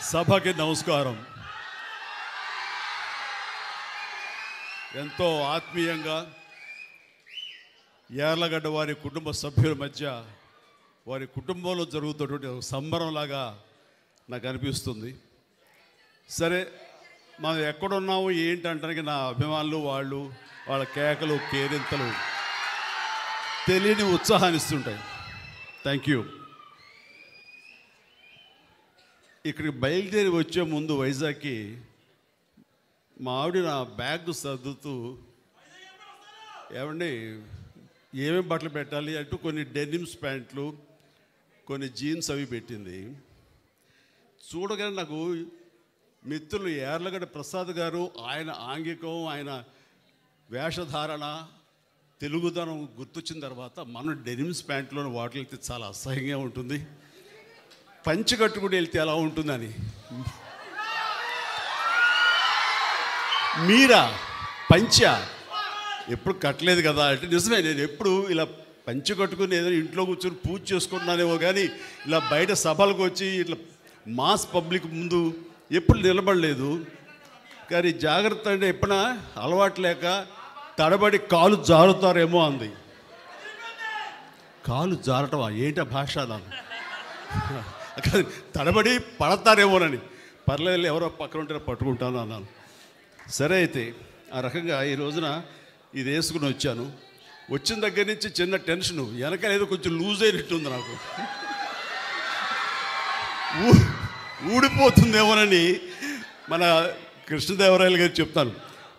సభకి నమస్కారం. ఎంతో ఆత్మీయంగా యార్లగడ్డ వారి కుటుంబ సభ్యుల మధ్య వారి కుటుంబంలో జరుగుతున్నటువంటి ఒక సంబరంలాగా నాకు అనిపిస్తుంది. సరే, మనం ఎక్కడున్నాము ఏంటంటానికి నా అభిమానులు వాళ్ళ కేకలు కేరింతలు తెలియని ఉత్సాహాన్ని ఇస్తుంటాయి. Thank you. ఇక్కడికి బయలుదేరి వచ్చే ముందు వైజాగ్కి మా ఆవిడ నా బ్యాగ్ సర్దుతూ, ఏమండి ఏమేమి బట్టలు పెట్టాలి అంటూ కొన్ని డెనిమ్స్ ప్యాంట్లు, కొన్ని జీన్స్ అవి పెట్టింది. చూడగానే నాకు మిత్రులు యార్లగడ్డ ప్రసాద్ గారు, ఆయన ఆంగికం, ఆయన వేషధారణ, తెలుగుదనం గుర్తొచ్చిన తర్వాత మనం డెనిమ్స్ ప్యాంట్లోని వాటికి వెళ్తే చాలా అసహ్యంగా ఉంటుంది, పంచి కట్టుకుని వెళ్తే ఎలా ఉంటుందని. మీరా పంచ ఎప్పుడు కట్టలేదు కదా అంటే నిజమే. నేను ఎప్పుడు ఇలా పంచి కట్టుకుని ఏదో ఇంట్లో కూర్చొని పూజ చేసుకుంటున్నానేమో కానీ ఇలా బయట సభలకు వచ్చి ఇట్లా మాస్ పబ్లిక్ ముందు ఎప్పుడు నిలబడలేదు. కానీ జాగ్రత్త అంటే ఎప్పుడైనా అలవాటు లేక తడబడి కాలు జారుతారేమో అంది. కాలు జారటమా ఏంటి భాష అన్నాను. తడబడి పడతారేమోనని. పర్లేదు, ఎవరో పక్కన ఉంటే పట్టుకుంటాను అన్నాను. సరే, అయితే ఆ రకంగా ఈ రోజున ఇది వేసుకుని వచ్చాను. వచ్చిన దగ్గర నుంచి చిన్న టెన్షను, వెనకాల ఏదో కొంచెం లూజ్ అయినట్టుంది నాకు, ఊడిపోతుందేమోనని మన కృష్ణదేవరాయలు గారు చెప్తాను.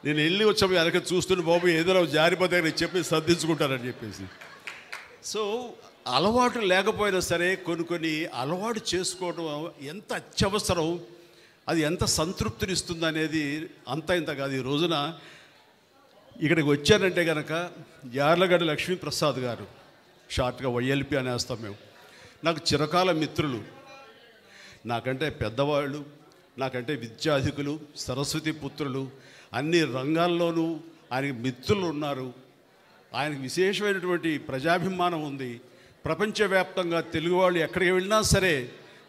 నేను వెళ్ళి వచ్చాము వెనక చూస్తున్న బాబు ఏదో జారిపోతే నేను చెప్పి సర్దించుకుంటానని చెప్పేసి. సో అలవాటు లేకపోయినా సరే కొన్ని అలవాటు చేసుకోవడం ఎంత అత్యవసరం, అది ఎంత సంతృప్తినిస్తుంది అనేది అంత ఇంత కాదు. ఈ రోజున ఇక్కడికి వచ్చానంటే కనుక యార్లగడ్డ లక్ష్మీప్రసాద్ గారు, షార్ట్గా వైఎల్పి అనేస్తాం మేము, నాకు చిరకాల మిత్రులు, నాకంటే పెద్దవాళ్ళు, నాకంటే విద్యాధికులు, సరస్వతి పుత్రులు, అన్ని రంగాల్లోనూ ఆయనకి మిత్రులు ఉన్నారు. ఆయనకు విశేషమైనటువంటి ప్రజాభిమానం ఉంది. ప్రపంచవ్యాప్తంగా తెలుగు వాళ్ళు ఎక్కడికి వెళ్ళినా సరే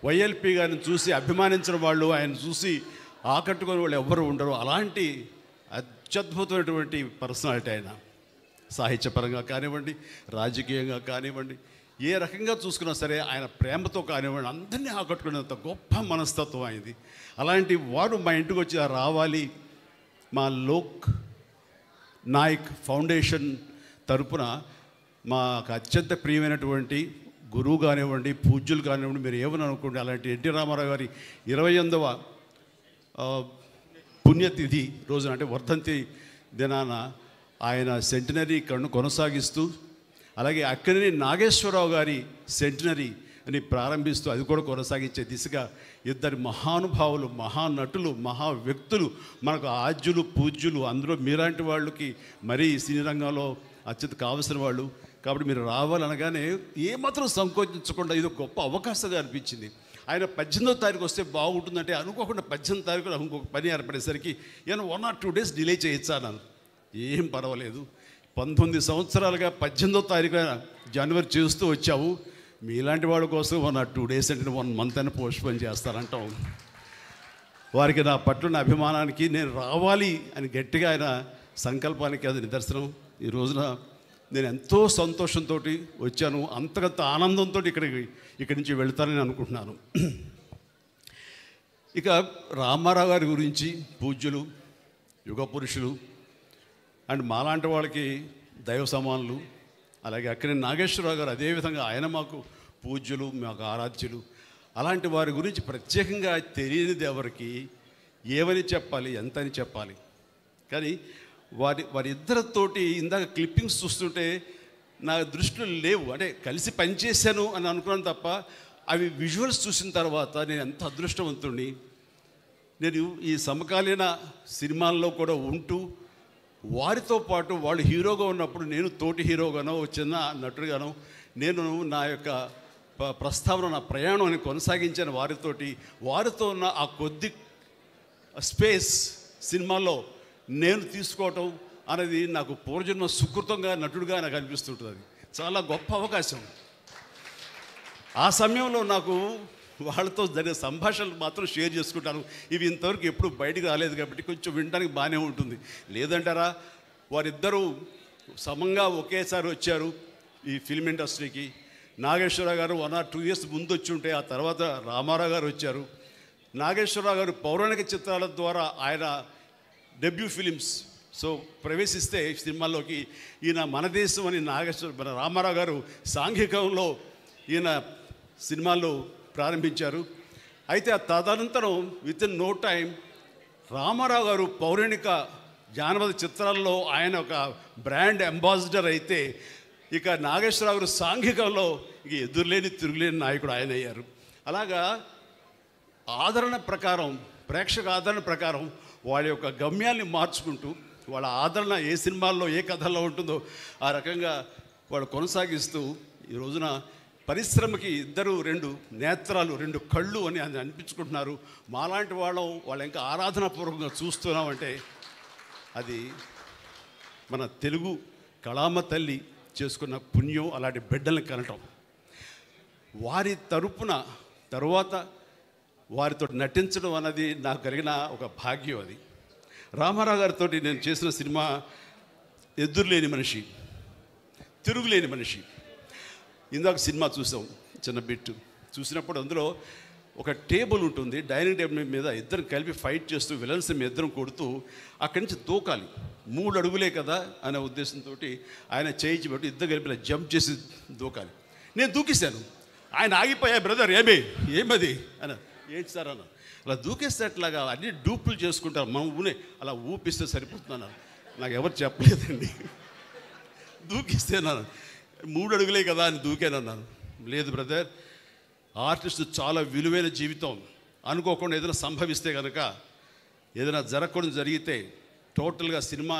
వైఎల్పి గారిని చూసి అభిమానించిన వాళ్ళు, ఆయన చూసి ఆకట్టుకునే వాళ్ళు ఎవ్వరు ఉండరు. అలాంటి అత్యద్భుతమైనటువంటి పర్సనాలిటీ ఆయన. సాహిత్యపరంగా కానివ్వండి, రాజకీయంగా కానివ్వండి, ఏ రకంగా చూసుకున్నా సరే ఆయన ప్రేమతో కానివ్వండి అందరినీ ఆకట్టుకునేంత గొప్ప మనస్తత్వం అయింది. అలాంటి వాడు మా ఇంటికి వచ్చి రావాలి, మా లోక్ నాయక్ ఫౌండేషన్ తరపున మాకు అత్యంత ప్రియమైనటువంటి గురువు కానివ్వండి, పూజ్యులు కానివ్వండి, మీరు ఏమని అనుకోండి, అలాంటి ఎన్టీ రామారావు గారి 28వ పుణ్యతిథి రోజున, అంటే వర్ధంతి దినాన ఆయన సెంటినరీ కొనసాగిస్తూ, అలాగే అక్కినేని నాగేశ్వరరావు గారి సెంటినరీ అని ప్రారంభిస్తూ అది కూడా కొనసాగించే దిశగా ఇద్దరు మహానుభావులు, మహానటులు, మహా వ్యక్తులు, మనకు ఆద్యులు, పూజ్యులు, అందులో మీలాంటి వాళ్ళకి మరీ సినీ రంగంలో అత్యంత కావలసిన వాళ్ళు. కాబట్టి మీరు రావాలనగానే ఏమాత్రం సంకోచించకుండా ఇది గొప్ప అవకాశంగా అనిపించింది. ఆయన 18వ తారీఖు వస్తే బాగుంటుందంటే అనుకోకుండా 18వ తారీఖు నాకు ఇంకొక పని ఏర్పడేసరికి నేను 1 or 2 days డిలే చేయొచ్చాను. ఏం పర్వాలేదు, 19 సంవత్సరాలుగా 18వ తారీఖు జనవరి చేస్తూ వచ్చావు, మీలాంటి వాళ్ళ కోసం 1 or 2 days అంటే 1 month అని పోస్ట్పోన్ చేస్తారంటాం. వారికి నా పట్ల నా అభిమానానికి నేను రావాలి అని గట్టిగా ఆయన సంకల్పానికి అది నిదర్శనం. ఈ రోజున నేను ఎంతో సంతోషంతో వచ్చాను, అంతకంత ఆనందంతో ఇక్కడి నుంచి వెళ్తానని అనుకుంటున్నాను. ఇక రామారావు గారి గురించి, పూజ్యులు, యుగ పురుషులు అండ్ మాలాంటి వాళ్ళకి దైవ సమానులు, అలాగే అక్కినేని నాగేశ్వరరావు గారు అదేవిధంగా ఆయన మాకు పూజ్యులు, మాకు ఆరాధ్యులు. అలాంటి వారి గురించి ప్రత్యేకంగా తెలియనిది ఎవరికి, ఏమని చెప్పాలి, ఎంతని చెప్పాలి. కానీ వారిద్దరితోటి ఇందాక క్లిప్పింగ్స్ చూస్తుంటే నా దృష్టిలో లేవు, అంటే కలిసి పనిచేశాను అని అనుకున్నాను తప్ప అవి విజువల్స్ చూసిన తర్వాత నేను ఎంత అదృష్టవంతుడిని. నేను ఈ సమకాలీన సినిమాల్లో కూడా ఉంటూ వారితో పాటు వాళ్ళు హీరోగా ఉన్నప్పుడు నేను తోటి హీరోగానో, చిన్న నటుడుగానో నేను నా యొక్క ప్రస్తావన, నా ప్రయాణాన్ని కొనసాగించాను వారితో ఉన్న ఆ కొద్ది స్పేస్ సినిమాలో నేను తీసుకోవటం అనేది నాకు పూర్వజన్మ సుకృతంగా నటుడుగా నాకు అనిపిస్తుంటుంది. అది చాలా గొప్ప అవకాశం. ఆ సమయంలో నాకు వాళ్ళతో జరిగే సంభాషణలు మాత్రం షేర్ చేసుకుంటాను. ఇవి ఇంతవరకు ఎప్పుడు బయటికి రాలేదు కాబట్టి కొంచెం వినడానికి బాగానే ఉంటుంది. లేదంటారా, వారిద్దరూ సమంగా ఒకేసారి వచ్చారు ఈ ఫిల్మ్ ఇండస్ట్రీకి. నాగేశ్వరరావు గారు 1 or 2 years ముందు వచ్చి ఉంటే, ఆ తర్వాత రామారావు గారు వచ్చారు. నాగేశ్వరరావు గారు పౌరాణిక చిత్రాల ద్వారా ఆయన డెబ్యూ ఫిలిమ్స్ ప్రవేశిస్తే సినిమాల్లోకి, ఈయన మన దేశం అని మన రామారావు గారు సాంఘికంలో ఈయన సినిమాల్లో ప్రారంభించారు. అయితే ఆ తదనంతరం వితిన్ నో టైం రామారావు గారు పౌరాణిక జానపద చిత్రాల్లో ఆయన ఒక బ్రాండ్ అంబాసిడర్ అయితే, ఇక నాగేశ్వరరావు గారు సాంఘికంలో ఇక ఎదురులేని తిరుగులేని నాయకుడు ఆయన అయ్యారు. అలాగా ఆదరణ ప్రకారం, ప్రేక్షక ఆదరణ ప్రకారం వాళ్ళ యొక్క గమ్యాల్ని మార్చుకుంటూ, వాళ్ళ ఆదరణ ఏ సినిమాల్లో ఏ కథల్లో ఉంటుందో ఆ రకంగా వాళ్ళు కొనసాగిస్తూ ఈ రోజున పరిశ్రమకి 2 నేత్రాలు 2 కళ్ళు అని అనిపించుకుంటున్నారు. మాలాంటి వాళ్ళు ఇంకా ఆరాధనాపూర్వకంగా చూస్తున్నామంటే అది మన తెలుగు కళామ తల్లి చేసుకున్న పుణ్యం. అలాంటి బిడ్డల్ని కనటం, వారి తరపున తరువాత వారితో నటించడం అన్నది నాకు కలిగిన ఒక భాగ్యం. అది రామారావు గారితో నేను చేసిన సినిమా ఎదురులేని మనిషి, తిరుగులేని మనిషి. ఇందాక సినిమా చూసాం, చిన్న బిట్ చూసినప్పుడు అందులో ఒక టేబుల్ ఉంటుంది, డైనింగ్ టేబుల్ మీద ఇద్దరు కలిపి ఫైట్ చేస్తూ విలన్స్ మీ ఇద్దరం కొడుతూ అక్కడి నుంచి దూకాలి. 3 అడుగులే కదా అనే ఉద్దేశంతో ఆయన చేయించి పెట్టి ఇద్దరు కలిపి జంప్ చేసి దూకాలి. నేను దూకేశాను. ఆయన ఆగిపోయా, బ్రదర్ ఏమది అని. ఏంటి సార్ అన్న, అలా దూకేస్తే అట్లాగా అన్ని డూపులు చేసుకుంటారు, మనం అలా ఊపిస్తే సరిపోతున్నాను. నాకు ఎవరు చెప్పలేదండి. దూకిస్తేనాను 3 అడుగులే కదా అని దూకానన్నాను. లేదు బ్రదర్, ఆర్టిస్ట్ చాలా విలువైన జీవితం. అనుకోకుండా ఏదైనా సంభవిస్తే కనుక, ఏదైనా జరగకుండా జరిగితే టోటల్గా సినిమా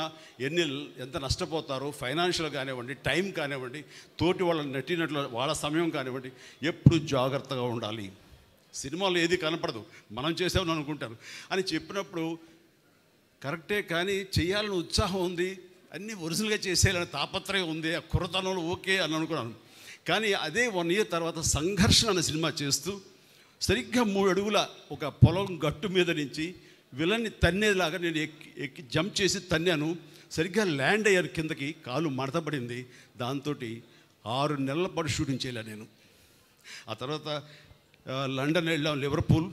ఎంత నష్టపోతారో, ఫైనాన్షియల్ కానివ్వండి, టైం కానివ్వండి, తోటి వాళ్ళ నటినట్లు వాళ్ళ సమయం కానివ్వండి, ఎప్పుడు జాగ్రత్తగా ఉండాలి. సినిమాలో ఏది కనపడదు, మనం చేసామని అనుకుంటారు అని చెప్పినప్పుడు కరెక్టే, కానీ చేయాలని ఉత్సాహం ఉంది, అన్నీ ఒరిజినల్గా చేసేయాలని తాపత్రయం ఉంది, ఆ కుర్రతనంలో ఓకే అని అనుకున్నాను. కానీ అదే 1 year తర్వాత సంఘర్షణ అనే సినిమా చేస్తూ సరిగ్గా 3 అడుగుల ఒక పొలం గట్టు మీద నుంచి విలన్ని తన్నేలాగా నేను ఎక్కి జంప్ చేసి తన్నాను. సరిగ్గా ల్యాండ్ అయ్యాను కిందకి, కాలు మడతపడింది. దాంతో 6 నెలల పాటు షూటింగ్ చేయలే నేను. ఆ తర్వాత లండన్ వెళ్ళాం, లివర్పూల్,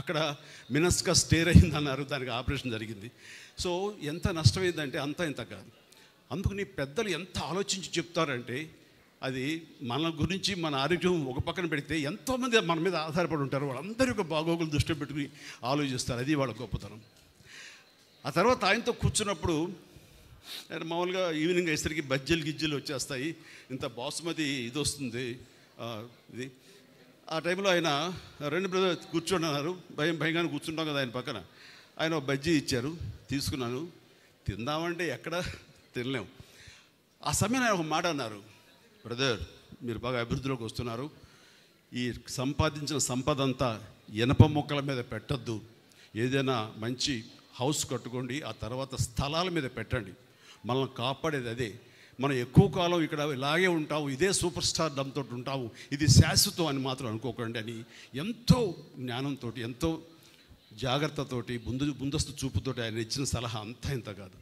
అక్కడ మినస్కా స్టేర్ అయిందన్నారు, దానికి ఆపరేషన్ జరిగింది. సో ఎంత నష్టమైందంటే అంత ఇంత కాదు. అందుకు నీ పెద్దలు ఎంత ఆలోచించి చెప్తారంటే, అది మన గురించి మన ఆరోగ్యం ఒక పక్కన పెడితే ఎంతోమంది మన మీద ఆధారపడి ఉంటారు, వాళ్ళందరి యొక్క బాగోగులు దృష్టిలో పెట్టుకుని ఆలోచిస్తారు. అది వాళ్ళ గొప్పతనం. ఆ తర్వాత ఆయనతో కూర్చున్నప్పుడు మామూలుగా ఈవినింగ్ అయ్యేసరికి గిజ్జలు వచ్చేస్తాయి, ఇంత బాసుమతి ఇది వస్తుంది ఇది. ఆ టైంలో ఆయన 2 బ్రదర్ కూర్చోండి అన్నారు. భయంగానే కూర్చుంటాం కదా ఆయన పక్కన. ఆయన బజ్జీ ఇచ్చారు, తీసుకున్నాను. తిందామంటే ఎక్కడ తినలేము. ఆ సమయంలో ఆయన ఒక మాట అన్నారు, బ్రదర్ మీరు బాగా అభివృద్ధిలోకి వస్తున్నారు, ఈ సంపాదించిన సంపద అంతా ఇనప మొక్కల మీద పెట్టద్దు, ఏదైనా మంచి హౌస్ కట్టుకోండి, ఆ తర్వాత స్థలాల మీద పెట్టండి, మనల్ని కాపాడేది అదే. మనం ఎక్కువ కాలం ఇక్కడ ఇలాగే ఉంటాము, ఇదే సూపర్ స్టార్ డమ్తో ఉంటాము, ఇది శాశ్వతం అని మాత్రం అనుకోకండి అని ఎంతో జ్ఞానంతో, ఎంతో జాగ్రత్తతోటి, ముందస్తు చూపుతోటి ఆయన ఇచ్చిన సలహా అంతా ఇంత కాదు.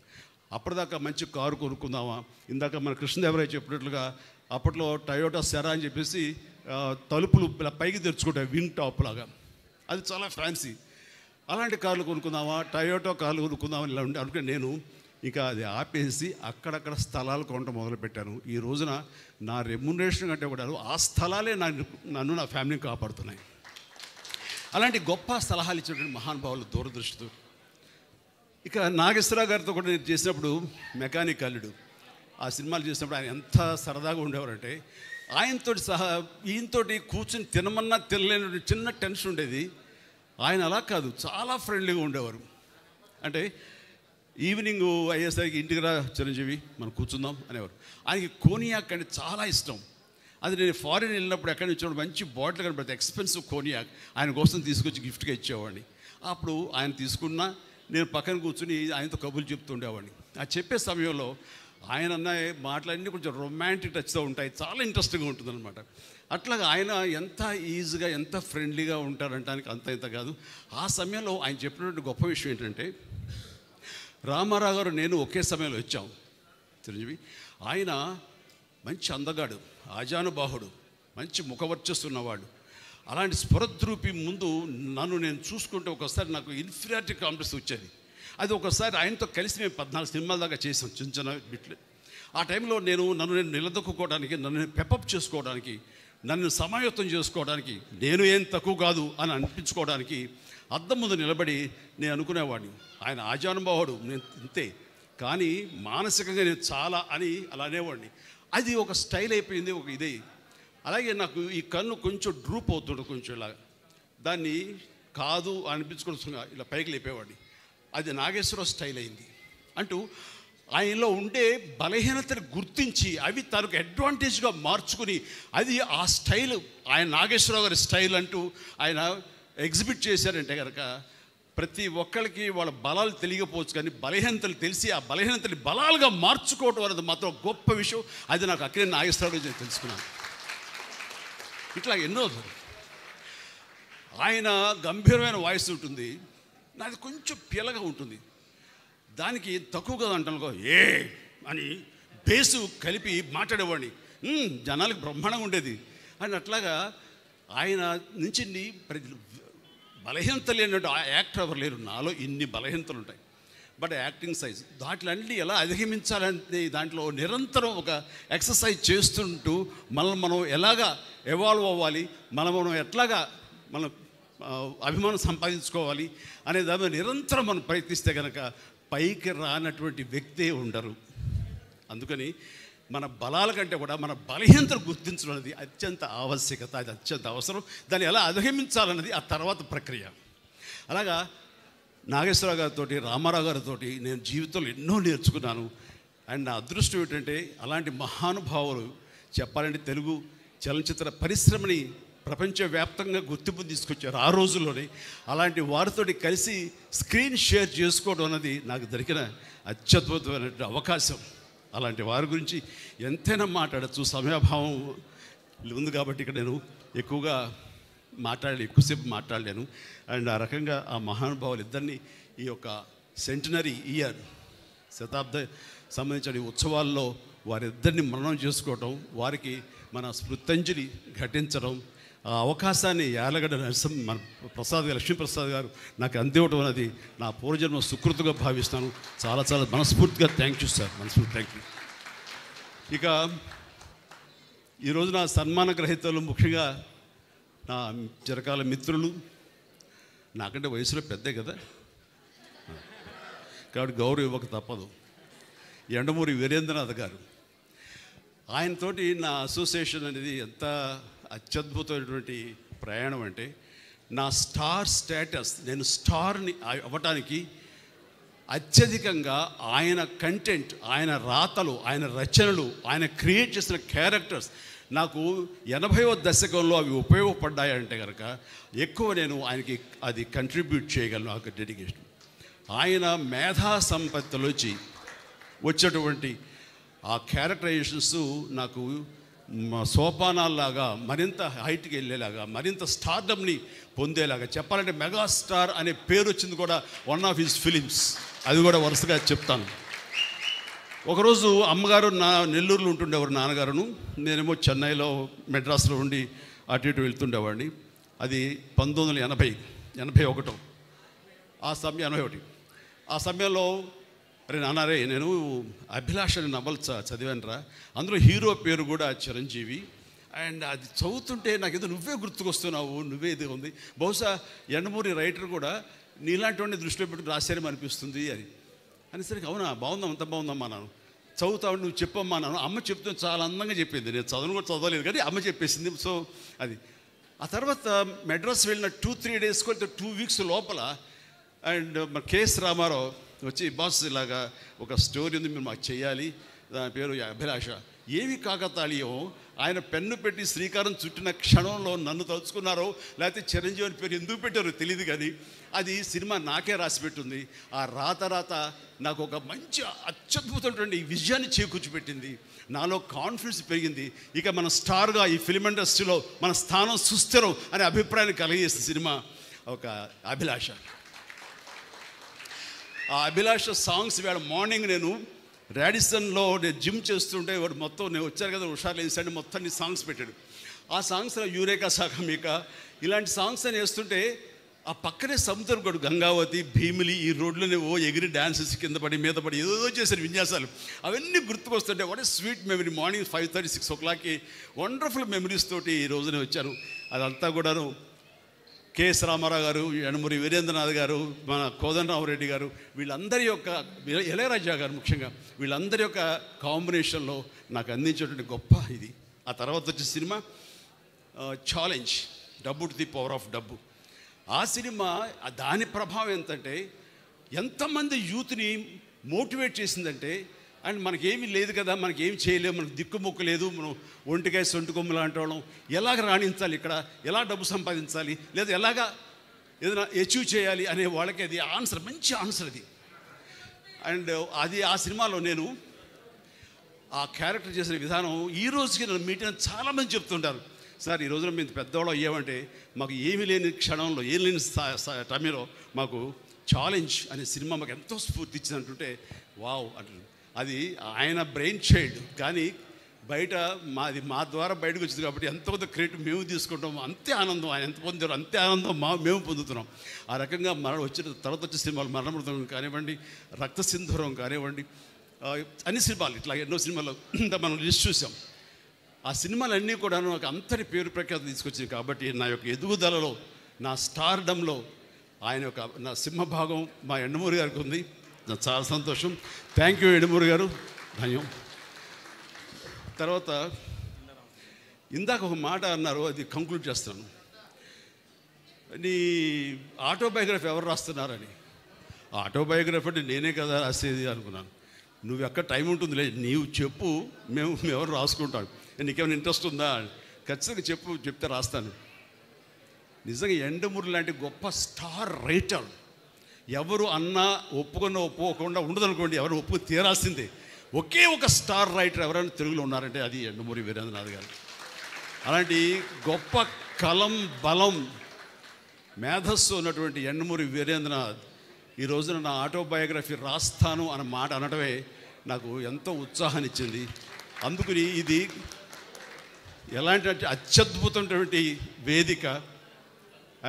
అప్పటిదాకా మంచి కారు కొనుక్కుందామా, ఇందాక మన కృష్ణదేవరాయ చెప్పినట్లుగా అప్పట్లో టయోటా సెరా అని చెప్పేసి తలుపులు పైకి తెరుచుకుంటాయి, వింగ్ టాప్ లాగా, అది చాలా ఫ్యాన్సీ. అలాంటి కార్లు కొనుక్కుందామా, టయోటా కార్లు కొనుక్కుందామా ఇలా ఉండి అనుకుని నేను ఇంకా అది ఆపేసి అక్కడక్కడ స్థలాలు కొనడం మొదలుపెట్టాను. ఈ రోజున నా రెమ్యునరేషన్ కంటే కూడా ఆ స్థలాలే నన్ను నా ఫ్యామిలీని కాపాడుతున్నాయి. అలాంటి గొప్ప సలహాలు ఇచ్చినటువంటి మహానుభావులు దూరదృష్టితో. ఇక నాగేశ్వరరావు గారితో కూడా నేను చేసినప్పుడు మెకానిక్ అల్లుడు, ఆ సినిమాలు చేసినప్పుడు ఆయన ఎంత సరదాగా ఉండేవారంటే, ఆయనతో సహా ఈయనతోటి కూర్చొని తినమన్నా తినలేని చిన్న టెన్షన్ ఉండేది. ఆయన అలా కాదు, చాలా ఫ్రెండ్లీగా ఉండేవారు. అంటే ఈవినింగ్ అయ్యేసరికి ఇంటికి రా చిరంజీవి మనం కూర్చుందాం అనేవారు. ఆయనకి కోనియాక్ అంటే చాలా ఇష్టం. అది నేను ఫారిన్ వెళ్ళినప్పుడు ఎక్కడి నుంచి మంచి బాటిల్ కనబడితే ఎక్స్పెన్సివ్ కోనియాక్ ఆయన కోసం తీసుకొచ్చి గిఫ్ట్గా ఇచ్చేవాడిని. అప్పుడు ఆయన తీసుకున్నా నేను పక్కన కూర్చుని ఆయనతో కబుర్లు చెప్తుండేవాడిని. ఆ చెప్పే సమయంలో ఆయన అన్న మాటలన్నీ కొంచెం రొమాంటిక్ టచ్తో ఉంటాయి, చాలా ఇంట్రెస్టింగ్గా ఉంటుందన్నమాట. అట్లాగా ఆయన ఎంత ఈజీగా ఎంత ఫ్రెండ్లీగా ఉంటారంటానికి అంత ఇంత కాదు. ఆ సమయంలో ఆయన చెప్పినటువంటి గొప్ప విషయం ఏంటంటే, రామారావు గారు నేను ఒకే సమయంలో వచ్చాం చిరంజీవి. ఆయన మంచి అందగాడు, ఆజానుబాహుడు, మంచి ముఖవర్చస్సు ఉన్నవాడు. అలాంటి స్ఫురద్రూపి ముందు నన్ను నేను చూసుకుంటే ఒకసారి నాకు ఇన్ఫీరియారిటీ కాంప్లెక్స్ వచ్చేది. అది ఒకసారి ఆయనతో కలిసి మేము 14 సినిమాల దాకా చేసాం, చిన్న చిన్న బిట్లు. ఆ టైంలో నన్ను నేను నిలదొక్కుకోవడానికి, నన్ను పెప్పప్ చేసుకోవడానికి, నన్ను సమాయత్తం చేసుకోవడానికి, నేను ఏం తక్కువ కాదు అని అనిపించుకోవడానికి అద్దం ముందు నిలబడి నేను అనుకునేవాడిని, ఆయన ఆజానుబాహుడు, నేను ఇంతే, కానీ మానసికంగా నేను చాలా అని అలా అనేవాడిని. అది ఒక స్టైల్ అయిపోయింది, ఒక ఇదే. అలాగే నాకు ఈ కన్ను కొంచెం డ్రూప్ అవుతుండే, కొంచెం ఇలా దాన్ని కాదు అనిపించుకొని ఇలా పైకి లేపేవాడిని. అది నాగేశ్వరరావు స్టైల్ అయింది అంటూ ఆయనలో ఉండే బలహీనతను గుర్తించి అవి తనకు అడ్వాంటేజ్గా మార్చుకుని, అది ఆ స్టైల్ ఆయన నాగేశ్వరరావు గారి స్టైల్ అంటూ ఆయన ఎగ్జిబిట్ చేశారంటే కనుక ప్రతి ఒక్కరికి వాళ్ళ బలాలు తెలియకపోవచ్చు, కానీ బలహీనతలు తెలిసి ఆ బలహీనతని బలాలుగా మార్చుకోవడం అనేది మాత్రం గొప్ప విషయం. అది నాకు అక్కడే నాగేశ్వరరావు నేను తెలుసుకున్నాను. ఇట్లా ఎన్నో ఆయన గంభీరమైన వాయిస్ ఉంటుంది, నాది కొంచెం పీలగా ఉంటుంది. దానికి తక్కువ కదా అంటానుకో ఏ అని బేసు కలిపి మాట్లాడేవాడిని, జనాలకు బ్రహ్మాండంగా ఉండేది. అని అట్లాగా ఆయన నుంచి బలహీనతలు లేనట్టు ఆ యాక్టర్ ఎవరు లేరు. నాలో ఇన్ని బలహీనతలు ఉంటాయి, బట్ యాక్టింగ్ సైజ్ దాంట్లన్నీ ఎలా అధిగమించాలంటే దాంట్లో నిరంతరం ఒక ఎక్సర్సైజ్ చేస్తుంటూ మనం ఎలాగా ఎవాల్వ్ అవ్వాలి, మనం ఎట్లాగా మనం అభిమానం సంపాదించుకోవాలి అనే దాని నిరంతరం మనం ప్రయత్నిస్తే కనుక పైకి రానటువంటి వ్యక్తే ఉండరు. అందుకని మన బలాల కంటే కూడా మన బలహీనతను గుర్తించడం అనేది అత్యంత ఆవశ్యకత, అది అత్యంత అవసరం. దాన్ని ఎలా అధిగమించాలన్నది ఆ తర్వాత ప్రక్రియ. అలాగా నాగేశ్వరరావు గారితో, రామారావు గారితో నేను జీవితంలో ఎన్నో నేర్చుకున్నాను. అండ్ నా అదృష్టం ఏంటంటే అలాంటి మహానుభావులు చెప్పాలంటే తెలుగు చలనచిత్ర పరిశ్రమని ప్రపంచవ్యాప్తంగా గుర్తింపు తీసుకొచ్చారు ఆ రోజుల్లోనే. అలాంటి వారితో కలిసి స్క్రీన్ షేర్ చేసుకోవడం అన్నది నాకు దొరికిన అత్యద్భుతమైన అవకాశం. అలాంటి వారి గురించి ఎంతైనా మాట్లాడచ్చు, సమయాభావం ఉంది కాబట్టి ఇక్కడ నేను ఎక్కువసేపు మాట్లాడలేను. అండ్ ఆ రకంగా ఆ మహానుభావులు ఇద్దరిని ఈ యొక్క సెంటనరీ ఇయర్ శతాబ్ద సంబంధించిన ఉత్సవాల్లో వారిద్దరిని మననం చేసుకోవటం, వారికి మన స్మృత్యంజలి ఘటించడం, ఆ అవకాశాన్ని యాలగడ్డ మన లక్ష్మీప్రసాద్ గారు నాకు అందివ్వడం అనేది నా పూర్వజన్మ సుకృతిగా భావిస్తాను. చాలా చాలా మనస్ఫూర్తిగా థ్యాంక్ యూ సార్, మనస్ఫూర్తి థ్యాంక్ యూ. ఇక ఈరోజు నా సన్మాన గ్రహీతలు ముఖ్యంగా నా చిరకాల మిత్రులు, నాకంటే వయసులో పెద్దే కదా కాబట్టి గౌరవం ఇవ్వక తప్పదు. ఎండమూరి వీరేంద్రనాథ్ గారు, ఆయనతోటి నా అసోసియేషన్ అనేది ఎంత అత్యద్భుతమైనటువంటి ప్రయాణం అంటే, నా స్టార్ స్టేటస్, నేను స్టార్ని అవ్వటానికి అత్యధికంగా ఆయన కంటెంట్, ఆయన రాతలు, ఆయన రచనలు, ఆయన క్రియేట్ చేసిన క్యారెక్టర్స్ నాకు 80వ దశకంలో అవి ఉపయోగపడ్డాయంటే కనుక ఎక్కువ నేను ఆయనకి అది కంట్రిబ్యూట్ చేయగలను. ఆ డెడికేషన్ ఆయన మేధా సంపత్తిలోంచి వచ్చేటువంటి ఆ క్యారెక్టరైజేషన్స్ నాకు సోపానాల్లాగా మరింత హైట్కి వెళ్ళేలాగా, మరింత స్టార్డమ్ని పొందేలాగా. చెప్పాలంటే మెగాస్టార్ అనే పేరు వచ్చింది కూడా వన్ ఆఫ్ హిస్ ఫిలిమ్స్, అది కూడా వరుసగా చెప్తాను. ఒకరోజు అమ్మగారు నెల్లూరులో ఉంటుండేవారు, నాన్నగారును, నేనేమో చెన్నైలో మెడ్రాస్లో ఉండి అటు ఇటు వెళ్తుండేవాడిని. అది 1981 ఆ సమయం, 81 ఆ సమయంలో అరే నాన్నారే నేను అభిలాష అనే నవల చదివానురా, అందులో హీరో పేరు కూడా చిరంజీవి. అండ్ అది చదువుతుంటే నాకు ఏదో నువ్వే గుర్తుకొస్తున్నావు, నువ్వే ఇది ఉంది, బహుశా ఎండమూరి రైటర్ కూడా నీలాంటి దృష్టిలో పెట్టుకుని రాశారేమో అనిపిస్తుంది అని అనేసరికి అవునా, బాగుందాం, అంత బాగుందమ్మా, నాను చదువుతావు, నువ్వు చెప్పమ్మా నాను. అమ్మ చెప్తే చాలా అందంగా చెప్పింది, నేను చదువును కూడా చదవలేదు కానీ అమ్మ చెప్పేసింది. సో అది ఆ తర్వాత మెడ్రాస్ వెళ్ళిన 2-3 డేస్కి 2 వీక్స్ లోపల అండ్ మన కేఎస్ రామారావు వచ్చి, బాస్ ఇలాగా ఒక స్టోరీ ఉంది, మీరు మాకు చేయాలి, దాని పేరు అభిలాష. ఏవి కాకతాళీయం, ఆయన పెన్ను పెట్టి శ్రీకారం చుట్టిన క్షణంలో నన్ను తలుచుకున్నారో లేకపోతే చిరంజీవి అని పేరు ఎందుకు పెట్టారో తెలియదు, కానీ అది సినిమా నాకే రాసి పెట్టుంది. ఆ రాత నాకు ఒక మంచి అత్యద్భుతమైనటువంటి విజయాన్ని చేకూర్చిపెట్టింది. నాలో కాన్ఫిడెన్స్ పెరిగింది. ఇక మన స్టార్గా ఈ ఫిల్మ్ ఇండస్ట్రీలో మన స్థానం సుస్థిరం అనే అభిప్రాయాన్ని కలిగజేసిన సినిమా ఒక అభిలాష. ఆ అభిలాష సాంగ్స్ వేళ మార్నింగ్ నేను రాడిసన్లో నేను జిమ్ చేస్తుంటే వాడు మొత్తం నేను వచ్చాను కదా హుషారు వేసాడు, మొత్తం నీ సాంగ్స్ పెట్టాడు. ఆ సాంగ్స్లో యూరేకా సాగమిక ఇలాంటి సాంగ్స్ అని వేస్తుంటే ఆ పక్కనే సముద్రం గడు గంగావతి భీమిలి ఈ రోడ్లోనే ఎగిరి డ్యాన్సెస్ కింద పడి మీద పడి ఏదో చేశారు విన్యాసాలు. అవన్నీ గుర్తుకొస్తుంటే what a sweet memory. Morning 5:30, 6 o'clockకి వండర్ఫుల్ మెమరీస్ తోటి ఈ రోజునే వచ్చాను. అదంతా కూడాను కెఎస్ రామారావు గారు, యనమూరి వీరేంద్రనాథ్ గారు, మన కోదండరామరెడ్డి గారు, వీళ్ళందరి యొక్క ఇళయరాజా గారు ముఖ్యంగా వీళ్ళందరి యొక్క కాంబినేషన్లో నాకు అందించేటువంటి గొప్ప ఇది. ఆ తర్వాత వచ్చే సినిమా ఛాలెంజ్, డబ్బు టు ది పవర్ ఆఫ్ డబ్బు. ఆ సినిమా దాని ప్రభావం ఎంతంటే ఎంతమంది యూత్ని మోటివేట్ చేసిందంటే, అండ్ మనకేమీ లేదు కదా, మనకేం చేయలేము, మనకు దిక్కుముక్కు లేదు, మనం ఒంటికాయ సొంటి కొమ్ము లాంటి వాళ్ళం, ఎలాగ రాణించాలి ఇక్కడ, ఎలా డబ్బు సంపాదించాలి, లేదా ఎలాగా ఏదైనా అచీవ్ చేయాలి అనే వాళ్ళకి అది ఆన్సర్, మంచి ఆన్సర్ అది. అండ్ అది ఆ సినిమాలో నేను ఆ క్యారెక్టర్ చేసిన విధానం ఈ రోజుకి నన్ను మీటిన చాలామంది చెప్తుంటారు, సార్ ఈ రోజున మేము పెద్దవాళ్ళు అయ్యామంటే మాకు ఏమీ లేని క్షణంలో, ఏం లేని టైంలో మాకు ఛాలెంజ్ అనే సినిమా మాకు ఎంతో స్ఫూర్తి ఇచ్చింది అంటుంటే వావ్ అంటున్నాను. అది ఆయన బ్రెయిన్ చైల్డ్, కానీ బయట మా ద్వారా బయటకు వచ్చింది కాబట్టి ఎంతో క్రెడిట్ మేము తీసుకుంటాం. అంతే ఆనందం ఆయన ఎంత పొందారో అంతే ఆనందం మేము పొందుతున్నాం. ఆ రకంగా వచ్చిన తర్వాత వచ్చే సినిమాలు మరణమృతం కానివ్వండి, రక్తసింధూరం కానివ్వండి, అన్ని సినిమాలు ఇట్లా ఎన్నో సినిమాలు మనం లిస్ట్ చూసాం. ఆ సినిమాలన్నీ కూడా నాకు అంతటి పేరు ప్రఖ్యాతి తీసుకొచ్చింది. కాబట్టి నా యొక్క ఎదుగుదలలో, నా స్టార్డంలో ఆయన యొక్క నా సింహభాగం మా యండమూరి గారికి ఉంది. నాకు చాలా సంతోషం. థ్యాంక్ యూ యండమూరి గారు, ధన్యం. తర్వాత ఇందాక ఒక మాట అన్నారు, అది కంక్లూడ్ చేస్తాను. నీ ఆటోబయోగ్రఫీ ఎవరు రాస్తున్నారని. ఆటోబయోగ్రఫీ అంటే నేనే కదా రాసేది అనుకున్నాను. నువ్వు ఎక్కడ టైం ఉంటుందిలే, నీవు చెప్పు, మేము ఎవరు రాసుకుంటాం, నీకేమైనా ఇంట్రెస్ట్ ఉందా, ఖచ్చితంగా చెప్తే రాస్తాను. నిజంగా యండమూరి లాంటి గొప్ప స్టార్ రైటర్ ఎవరు అన్నా ఒప్పుకోకుండా ఉండదనుకోండి, ఎవరు ఒప్పుకొని తీరాల్సిందే. ఒకే ఒక స్టార్ రైటర్ ఎవరైనా తెలుగులో ఉన్నారంటే అది యండమూరి వీరేంద్రనాథ్ గారు. అలాంటి గొప్ప కలం, బలం, మేధస్సు ఉన్నటువంటి యండమూరి వీరేంద్రనాథ్ ఈ రోజున నా ఆటోబయోగ్రఫీ రాస్తాను అన్న మాట అనడమే నాకు ఎంతో ఉత్సాహాన్ని ఇచ్చింది. అందుకని ఇది ఎలాంటి అత్యద్భుతమైనటువంటి వేదిక.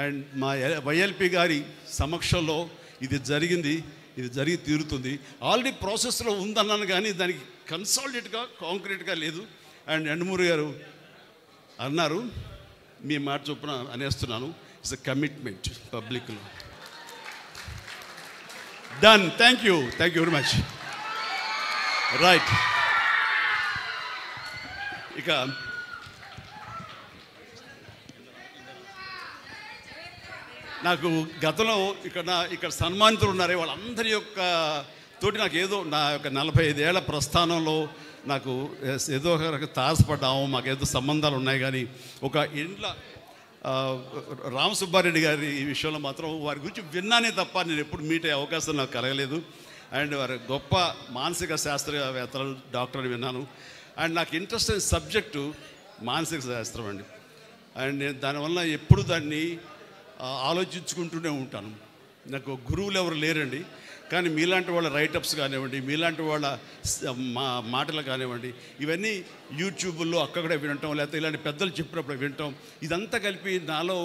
అండ్ మా వైఎల్పి గారి సమక్షంలో ఇది జరిగింది, ఇది జరిగి తీరుతుంది. ఆల్రెడీ ప్రాసెస్లో ఉందన్నాను కానీ దానికి కన్సాలిడేట్గా కాంక్రీట్గా లేదు. అండ్ యండమూరి గారు అన్నారు, మీ మాట చొప్పున అనేస్తున్నాను, ఇట్స్ ఎ కమిట్మెంట్ పబ్లిక్లో. Done. Thank you very much. Right. ఇక నాకు గతంలో ఇక్కడ సన్మానితులు ఉన్నారే వాళ్ళందరి యొక్క తోటి నాకు ఏదో నా యొక్క 45 ఏళ్ల ప్రస్థానంలో నాకు ఏదో ఒక తారసపడ్డాము, మాకేదో సంబంధాలు ఉన్నాయి. కానీ ఒక ఇంట్లో రామసుబ్బారెడ్డి గారి ఈ విషయంలో మాత్రం వారి గురించి విన్నానే తప్ప నేను ఎప్పుడు మీట్ అయ్యే అవకాశం నాకు కలగలేదు. అండ్ వారి గొప్ప మానసిక శాస్త్రవేత్తలు, డాక్టర్ అని విన్నాను. అండ్ నాకు ఇంట్రెస్ట్ అయిన సబ్జెక్టు మానసిక శాస్త్రం అండి. అండ్ నేను దానివల్ల ఎప్పుడు దాన్ని ఆలోచించుకుంటూనే ఉంటాను. నాకు గురువులు ఎవరు లేరండి, కానీ మీలాంటి వాళ్ళ రైటప్స్ కానివ్వండి, మీలాంటి వాళ్ళ మాటలు కానివ్వండి, ఇవన్నీ యూట్యూబ్లో అక్కడ వినటం, లేకపోతే ఇలాంటి పెద్దలు చెప్పినప్పుడు వినటం, ఇదంతా కలిపి నాలో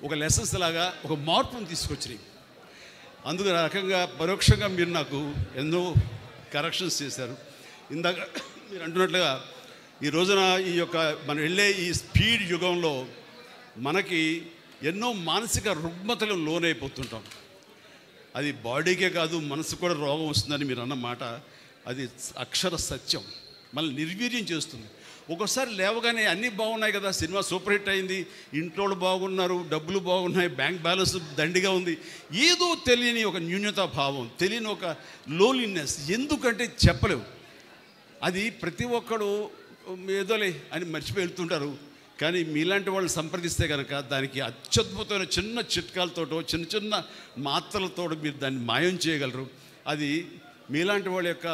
ఒక లెసన్స్ లాగా ఒక మార్పును తీసుకొచ్చినాయి. అందుకు రకంగా పరోక్షంగా మీరు నాకు ఎన్నో కరెక్షన్స్ చేశారు. ఇందాక మీరు అంటున్నట్లుగా ఈ రోజున ఈ యొక్క మనం వెళ్ళే ఈ స్పీడ్ యుగంలో మనకి ఎన్నో మానసిక రుగ్మతలు లోనైపోతుంటాం. అది బాడీకే కాదు, మనసు కూడా రోగం వస్తుందని మీరు అన్నమాట అది అక్షర సత్యం. మళ్ళీ నిర్వీర్యం చేస్తుంది. ఒక్కోసారి లేవగానే అన్నీ బాగున్నాయి కదా, సినిమా సూపర్ హిట్ అయింది, ఇంట్లో బాగున్నారు, డబ్బులు బాగున్నాయి, బ్యాంక్ బ్యాలెన్స్ దండిగా ఉంది, ఏదో తెలియని ఒక న్యూన్యతా భావం, తెలియని ఒక లోన్లీనెస్, ఎందుకంటే చెప్పలేవు. అది ప్రతి ఒక్కడు ఏదోలే అని మర్చిపోయి వెళ్తుంటారు. కానీ మీలాంటి వాళ్ళు సంప్రదిస్తే కనుక దానికి అత్యద్భుతమైన చిన్న చిట్కాలతోటో చిన్న చిన్న మాత్రలతో మీరు దాన్ని మాయం చేయగలరు. అది మీలాంటి వాళ్ళ యొక్క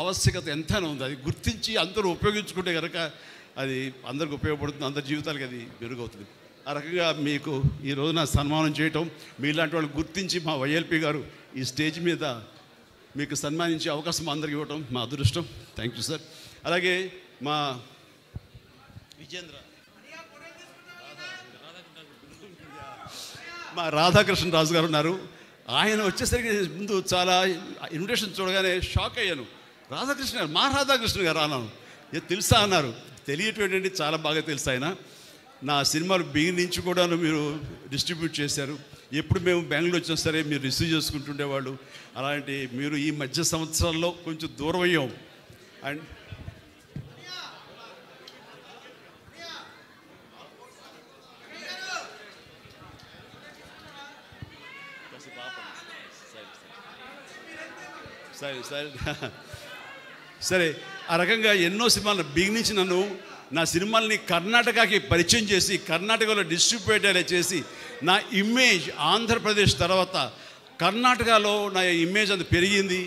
ఆవశ్యకత ఎంతైనా ఉంది. అది గుర్తించి అందరూ ఉపయోగించుకుంటే కనుక అది అందరికి ఉపయోగపడుతుంది, అందరి జీవితాలకి అది మెరుగవుతుంది. ఆ రకంగా మీకు ఈ రోజున సన్మానం చేయటం, మీలాంటి వాళ్ళు గుర్తించి మా వైఎల్పి గారు ఈ స్టేజ్ మీద మీకు సన్మానించే అవకాశం అందరికి ఇవ్వటం మా అదృష్టం. Thank you sir. అలాగే మా రాధాకృష్ణరాజు గారు ఉన్నారు. ఆయన వచ్చేసరికి ముందు చాలా ఇన్విటేషన్ చూడగానే షాక్ అయ్యాను. రాధాకృష్ణ గారు, మా రాధాకృష్ణ గారు అన్నాను. తెలుసా అన్నారు. తెలియటండి, చాలా బాగా తెలుసు. ఆయన నా సినిమాలు బిగిన్ నుంచి కూడా మీరు డిస్ట్రిబ్యూట్ చేశారు. ఎప్పుడు మేము బెంగళూరు వచ్చినా సరే మీరు రిసీవ్ చేసుకుంటుండేవాళ్ళు. అలాంటి మీరు ఈ మధ్య సంవత్సరాల్లో కొంచెం దూరం అయ్యాం. అండ్ సరే, ఆ రకంగా ఎన్నో సినిమాలు బిగినించి నన్ను నా సినిమాల్ని కర్ణాటకకి పరిచయం చేసి కర్ణాటకలో డిస్ట్రిబ్యూటర్ చేసి నా ఇమేజ్ ఆంధ్రప్రదేశ్ తర్వాత కర్ణాటకలో నా ఇమేజ్ అంత పెరిగింది.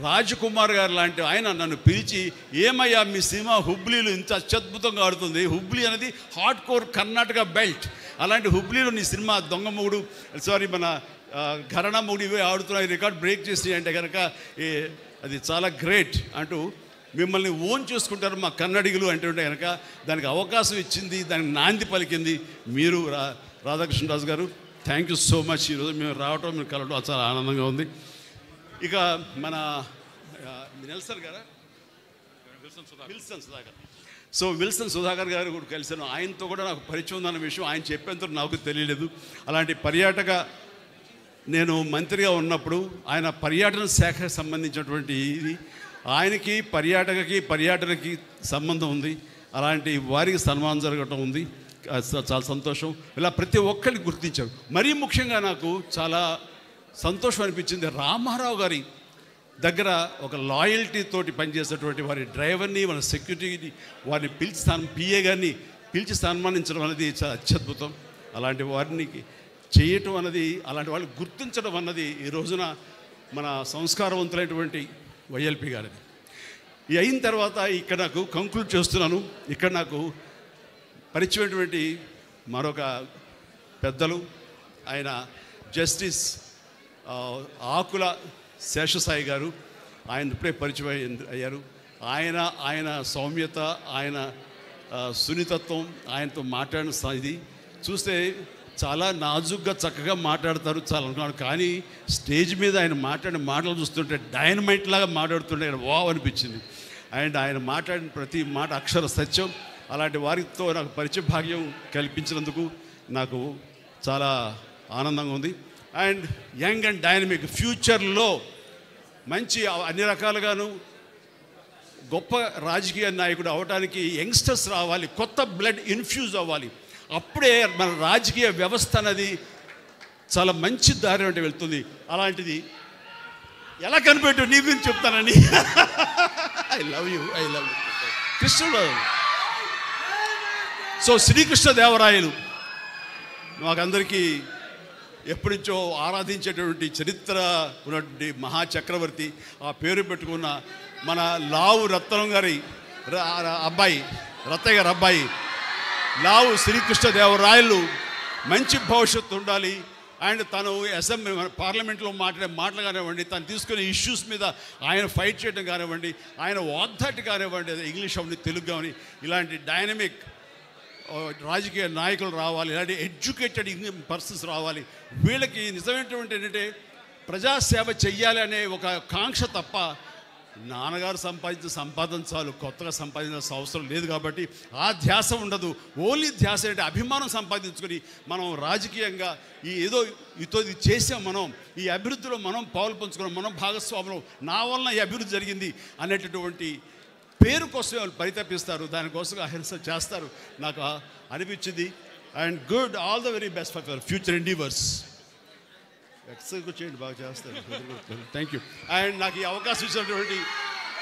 రాజకుమార్ గారు లాంటి ఆయన నన్ను పిలిచి, ఏమయ్యా మీ సినిమా హుబ్లీలో ఇంత అత్యద్భుతంగా ఆడుతుంది, హుబ్లీ అనేది హార్డ్ కోర్ కర్ణాటక బెల్ట్, అలాంటి హుబ్లీలో నీ సినిమా దొంగమూడు మన ఘరణ మూడు ఇవే ఆడుతున్నాయి, రికార్డ్ బ్రేక్ చేసి అంటే కనుక అది చాలా గ్రేట్ అంటూ మిమ్మల్ని ఓన్ చేసుకుంటారు మా కన్నడిగులు అంటుంటే కనుక దానికి అవకాశం ఇచ్చింది, దానికి నాంది పలికింది మీరు రాధాకృష్ణరాజు గారు. Thank you so much. ఈరోజు మేము రావటం, మీరు కలవడం చాలా ఆనందంగా ఉంది. ఇక మన నెల్సన్ గారా, Wilson Sudhakar. So Wilson Sudhakar గారు కూడా కలిసాను. ఆయనతో కూడా నాకు పరిచయం ఉందన్న విషయం ఆయన చెప్పేంత నాకు తెలియలేదు. అలాంటి పర్యాటక నేను మంత్రిగా ఉన్నప్పుడు ఆయన పర్యాటన శాఖకు సంబంధించినటువంటి ఇది ఆయనకి పర్యాటనకి సంబంధం ఉంది. అలాంటి వారికి సన్మానం జరగటం ఉంది, చాలా సంతోషం. ఇలా ప్రతి ఒక్కరిని గుర్తించారు. మరీ ముఖ్యంగా నాకు చాలా సంతోషం అనిపించింది, రామారావు గారి దగ్గర ఒక లాయల్టీ తోటి పనిచేసేటువంటి వారి డ్రైవర్ని, మన సెక్యూరిటీని వారిని పిలిచి పిఏ గారిని పిలిచి సన్మానించడం అనేది చాలా అత్యద్భుతం. అలాంటి వారిని చేయటం అన్నది, అలాంటి వాళ్ళు గుర్తించడం అన్నది ఈ రోజున మన సంస్కారవంతులైనటువంటి వైఎల్పి గారిది. ఇది అయిన తర్వాత ఇక్కడ నాకు కంక్లూడ్ చేస్తున్నాను. ఇక్కడ నాకు పరిచయమైనటువంటి మరొక పెద్దలు, ఆయన జస్టిస్ ఆకుల శేషసాయి గారు. ఆయన ఇప్పుడే పరిచయం అయ్యారు. ఆయన సౌమ్యత, ఆయన సున్నితత్వం, ఆయనతో మాట్లాడిన ఇది చూస్తే చాలా నాజుగ్గా చక్కగా మాట్లాడతారు, చాలా అనుకున్నాను. కానీ స్టేజ్ మీద ఆయన మాట్లాడిన మాటలు చూస్తుంటే డైనమైట్ లాగా మాట్లాడుతుంటే ఆయన వావ్ అనిపించింది. అండ్ ఆయన మాట్లాడిన ప్రతి మాట అక్షర సత్యం. అలాంటి వారితో నాకు పరిచయ భాగ్యం కల్పించినందుకు నాకు చాలా ఆనందంగా ఉంది. అండ్ యంగ్ అండ్ డైనమిక్ ఫ్యూచర్లో మంచి అన్ని రకాలుగాను గొప్ప రాజకీయ నాయకుడు అవడానికి యంగ్స్టర్స్ రావాలి, కొత్త బ్లడ్ ఇన్ఫ్యూజ్ అవ్వాలి. అప్పుడే మన రాజకీయ వ్యవస్థ అనేది చాలా మంచి దారి అంటే వెళ్తుంది. అలాంటిది ఎలా కనిపెట్టు నీ గురించి చెప్తానని ఐ లవ్ యూ కృష్ణుడు. సో శ్రీకృష్ణదేవరాయలు మాకందరికీ ఎప్పటి నుంచో ఆరాధించేటువంటి చరిత్ర ఉన్నటువంటి మహాచక్రవర్తి. ఆ పేరు పెట్టుకున్న మన లావు రత్నం గారి అబ్బాయి, రత్తయ్య గారి అబ్బాయి లావు శ్రీకృష్ణదేవరాయలు మంచి భవిష్యత్తు ఉండాలి. అండ్ తను అసెంబ్లీ పార్లమెంట్లో మాట్లాడే మాటలు కానివ్వండి, తను తీసుకునే ఇష్యూస్ మీద ఆయన ఫైట్ చేయడం కానివ్వండి, ఆయన వాగ్దాటి కానివ్వండి, ఇంగ్లీష్ అవన్నీ తెలుగు కానీ ఇలాంటి డైనమిక్ రాజకీయ నాయకులు రావాలి, ఇలాంటి ఎడ్యుకేటెడ్ పర్సన్స్ రావాలి. వీళ్ళకి నిజమైనటువంటి ఏంటంటే ప్రజాసేవ చెయ్యాలి అనే ఒక కాంక్ష తప్ప నాన్నగారు సంపాదించిన సంపాదన చాలు, కొత్తగా సంపాదించాల్సిన అవసరం లేదు. కాబట్టి ఆ ధ్యాస ఉండదు. ఓన్లీ ధ్యాస అంటే అభిమానం సంపాదించుకొని మనం రాజకీయంగా ఏదో ఇది చేసాం, మనం ఈ అభివృద్ధిలో మనం పాలు పంచుకున్నాం, మనం భాగస్వాములం, నా వలన ఈ అభివృద్ధి జరిగింది అనేటటువంటి పేరు కోసం వాళ్ళు పరితపిస్తారు, దానికోసం అహింస చేస్తారు. నాకు అనిపించింది. And good, all the very best for future endeavours. Exercise చేయండి, బాగా చేస్తారు. Thank you. అండ్ నాకు ఈ అవకాశం ఇచ్చినటువంటి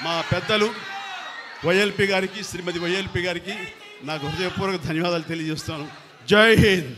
మా పెద్దలు వైఎల్పి గారికి, శ్రీమతి వైఎల్పి గారికి నాకు హృదయపూర్వక ధన్యవాదాలు తెలియజేస్తాను. జై హింద్.